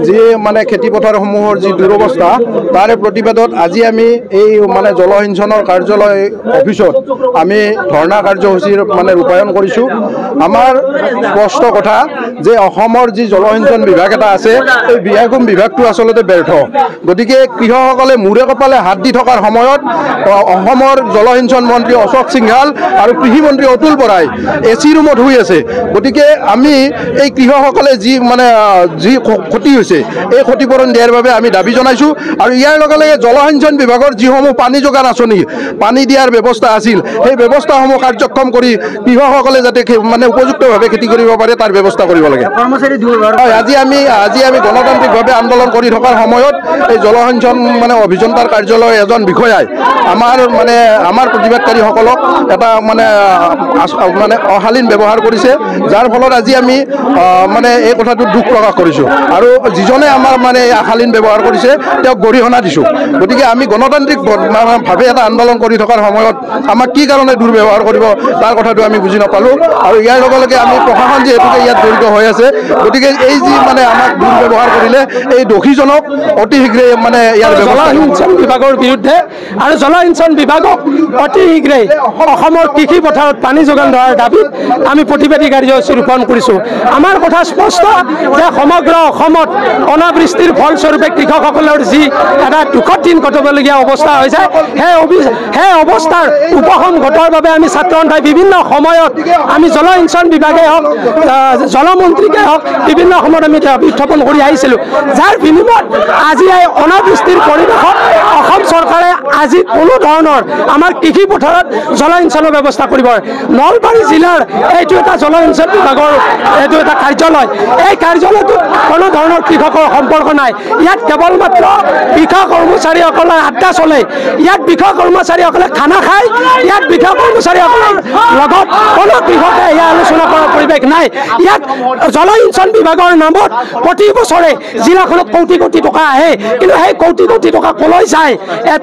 যি মানে খেতিপথাৰসমূহৰ যি দুৰৱস্থা তাৰে প্ৰতিবাদত আজি আমি এই মানে জলসিঞ্চনৰ কাৰ্যালয় অফিচত আমি ধৰ্ণা কাৰ্যসূচীৰ মানে ৰূপায়ণ কৰিছোঁ। আমাৰ স্পষ্ট কথা যে অসমৰ যি জলসিঞ্চন বিভাগ এটা আছে এই বিভাগটো আচলতে ব্যৰ্থ। গতিকে কৃষকসকলে মূৰে কপালে হাত দি থকাৰ সময়ত অসমৰ জলসিঞ্চন মন্ত্ৰী অশোক সিংহাল আৰু কৃষি মন্ত্ৰী অতুল বৰাই AC ৰুমত শুই আছে। গতিকে আমি এই কৃষকসকলে যি ক্ষতি হৈছে এই ক্ষতিপূৰণ দিয়াৰ বাবে আমি দাবী জনাইছোঁ। আৰু ইয়াৰ লগে লগে জলসিঞ্চন বিভাগৰ যিসমূহ পানী যোগান আঁচনি পানী দিয়াৰ ব্যৱস্থা আছিল সেই ব্যৱস্থাসমূহ কাৰ্যক্ষম কৰি কৃষকসকলে যাতে মানে উপযুক্তভাৱে খেতি কৰিব পাৰে তাৰ ব্যৱস্থা কৰিব লাগে। হয়, আজি আমি গণতান্ত্ৰিকভাৱে আন্দোলন কৰি থকাৰ সময়ত এই জলসিঞ্চন মানে অভিযন্তাৰ কাৰ্যালয়ৰ এজন বিষয়াই আমাৰ প্ৰতিবাদকাৰীসকলক এটা মানে অশালীন ব্যৱহাৰ কৰিছে, যাৰ ফলত আজি আমি মানে এই কথাটোত দুখ প্ৰকাশ কৰিছোঁ। আৰু যিজনে আমাৰ মানে অশালীন ব্যৱহাৰ কৰিছে তেওঁক গৰিহণা দিছোঁ। গতিকে আমি গণতান্ত্ৰিকভাৱে এটা আন্দোলন কৰি থকাৰ সময়ত আমাক কি কাৰণে দুৰ্ব্যৱহাৰ কৰিব তাৰ কথাটো আমি বুজি নাপালোঁ। আৰু ইয়াৰ লগে লগে আমি প্ৰশাসন যিহেতুকে ইয়াত জড়িত হৈ আছে, গতিকে এই যি মানে আমাক দুৰ্ব্যৱহাৰ কৰিলে এই দোষীজনক অতি শীঘ্ৰে মানে ইয়াৰ জলসিঞ্চন বিভাগৰ বিৰুদ্ধে আৰু জলসিঞ্চন বিভাগক অতি শীঘ্ৰে অসমৰ কৃষি পথাৰত পানী যোগান ধৰাৰ দাবীত আমি প্ৰতিবাদী কাৰ্যসূচী ৰূপায়ণ কৰিছোঁ। আমাৰ কথা স্পষ্ট যে সমগ্ৰ অসমত অনাবৃষ্টিৰ ফলস্বৰূপে কৃষকসকলৰ যি এটা দুখৰ দিন কটাবলগীয়া অৱস্থা হৈছে সেই অৱস্থাৰ উপশম ঘটোৱাৰ বাবে আমি ছাত্ৰ সন্থাই বিভিন্ন সময়ত আমি জলসিঞ্চন বিভাগে হওক জলমন্ত্ৰীকে হওক বিভিন্ন সময়ত আমি উত্থাপন কৰি আহিছিলোঁ। যাৰ বিনিময়ত আজি এই অনাবৃষ্টিৰ পৰিৱেশত অসম চৰকাৰে আজি কোনো ধৰণৰ আমাৰ কৃষি পথাৰত জলসিঞ্চনৰ ব্যৱস্থা কৰিব। নলবাৰী জিলাৰ এইটো এটা জলসিঞ্চন বিভাগৰ এইটো এটা কাৰ্যালয়। এই কাৰ্যালয়টোত কোনো ধৰণৰ কৃষকৰ সম্পৰ্ক নাই। ইয়াত কেৱল মাত্ৰ কৃষক কৰ্মচাৰীসকলৰ আড্ডা চলে। ইয়াত কৃষক কৰ্মচাৰীসকলে খানা খায়। ইয়াত কৃষক কৰ্মচাৰীসকলৰ লগত কোনো কৃষকে এয়া আলোচনা কৰাৰ পৰিৱেশ নাই। ইয়াত জলসিঞ্চন বিভাগৰ নামত প্ৰতি বছৰে জিলাখনত কোটি কোটি টকা আহে, কিন্তু সেই কোটি কোটি টকা কলৈ যায়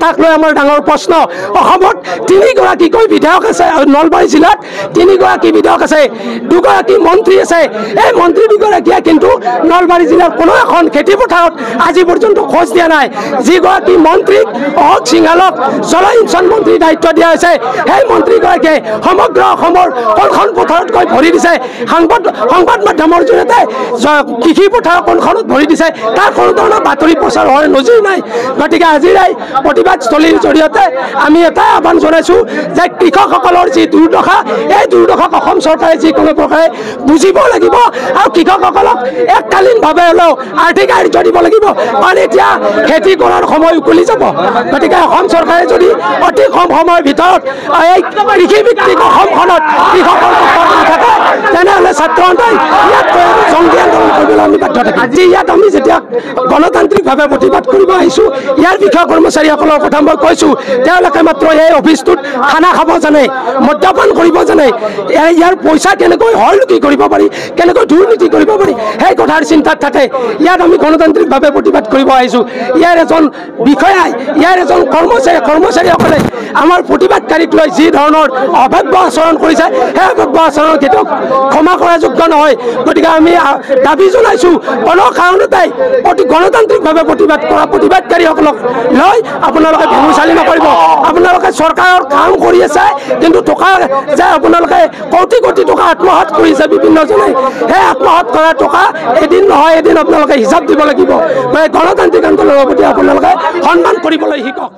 তাক লৈ আমাৰ ডাঙৰ প্ৰশ্ন। অসমত 3গৰাকীকৈ বিধায়ক আছে, নলবাৰী জিলাত 3গৰাকী বিধায়ক আছে, 2গৰাকী মন্ত্ৰী আছে। এই মন্ত্ৰী 2গৰাকীয়ে কিন্তু নলবাৰী জিলাৰ কোনো এখন খেতি পথাৰত আজি পৰ্যন্ত খোজ দিয়া নাই। যিগৰাকী মন্ত্ৰীক অশোক সিংহালক জলসিঞ্চন মন্ত্ৰীৰ দায়িত্ব দিয়া হৈছে, সেই মন্ত্ৰীগৰাকীয়ে সমগ্ৰ অসমৰ কোনখন পথাৰত গৈ ভৰি দিছে, সংবাদ মাধ্যমৰ জৰিয়তে কৃষি পথাৰ কোনখনত ভৰি দিছে তাৰ কোনো ধৰণৰ বাতৰি প্ৰচাৰ হোৱাৰ নজিৰ নাই। গতিকে আজিৰ এই প্ৰতিবাদস্থলীৰ জৰিয়তে আমি এটাই আহ্বান জনাইছোঁ যে কৃষকসকলৰ যি দুৰ্দশা এই দুৰ্দশাক অসম চৰকাৰে যিকোনো প্ৰকাৰে বুজিব লাগিব আৰু কৃষকসকলক এককালীনভাৱে হ'লেও আৰ্থিক সাহায্য দিব লাগিব, কাৰণ এতিয়া খেতি কৰাৰ সময় উকলি যাব। গতিকে অসম চৰকাৰে যদি অতি কম সময়ৰ ভিতৰত এই কৃষিভিত্তিক অসমখনত কৃষকৰ পক্ষত নাথাকে তেনেহ'লে ছাত্ৰ সন্থাই ইয়াত জংগী আন্দোলন কৰিবলৈ আমি বাধ্য থাকিম। আজি ইয়াত আমি যেতিয়া গণতান্ত্ৰিকভাৱে প্ৰতিবাদ কৰিব আহিছোঁ, ইয়াৰ কৃষক কৰ্মচাৰীসকলৰ কথা মই কৈছোঁ, তেওঁলোকে মাত্ৰ এই অফিচটোত খানা খাব জানে, মদ্যপান কৰিব জানে, ইয়াৰ পইচা কেনেকৈ হৰলুকি কৰিব পাৰি, কেনেকৈ দুৰ্নীতি কৰিব পাৰি সেই কথাৰ চিন্তাত থাকে। ইয়াত আমি গণতান্ত্ৰিকভাৱে প্ৰতিবাদ কৰিব আহিছোঁ। ইয়াৰ এজন বিষয়াই ইয়াৰ এজন কৰ্মচাৰীসকলে আমাৰ প্ৰতিবাদকাৰীক লৈ যি ধৰণৰ অভব্য আচৰণ কৰিছে সেই অভব্য আচৰণ কেতিয়াও ক্ষমা কৰা যোগ্য নহয়। গতিকে আমি দাবী জনাইছোঁ কোনো কাৰণতে গণতান্ত্ৰিকভাৱে প্ৰতিবাদ কৰা প্ৰতিবাদকাৰীসকলক লৈ আপোনালোকে ভেঙুচালি নকৰিব। আপোনালোকে চৰকাৰৰ কাম কৰি আছে, কিন্তু টকা যে আপোনালোকে কোটি কোটি টকা আত্মসাৎ কৰিছে বিভিন্নজনে, সেই আত্মসাৎ কৰা টকা এদিন নহয় এদিন আপোনালোকে হিচাপ দিব লাগিব। গণতান্ত্ৰিক আন্দোলনৰ প্ৰতি আপোনালোকে সন্মান কৰিবলৈ শিকক।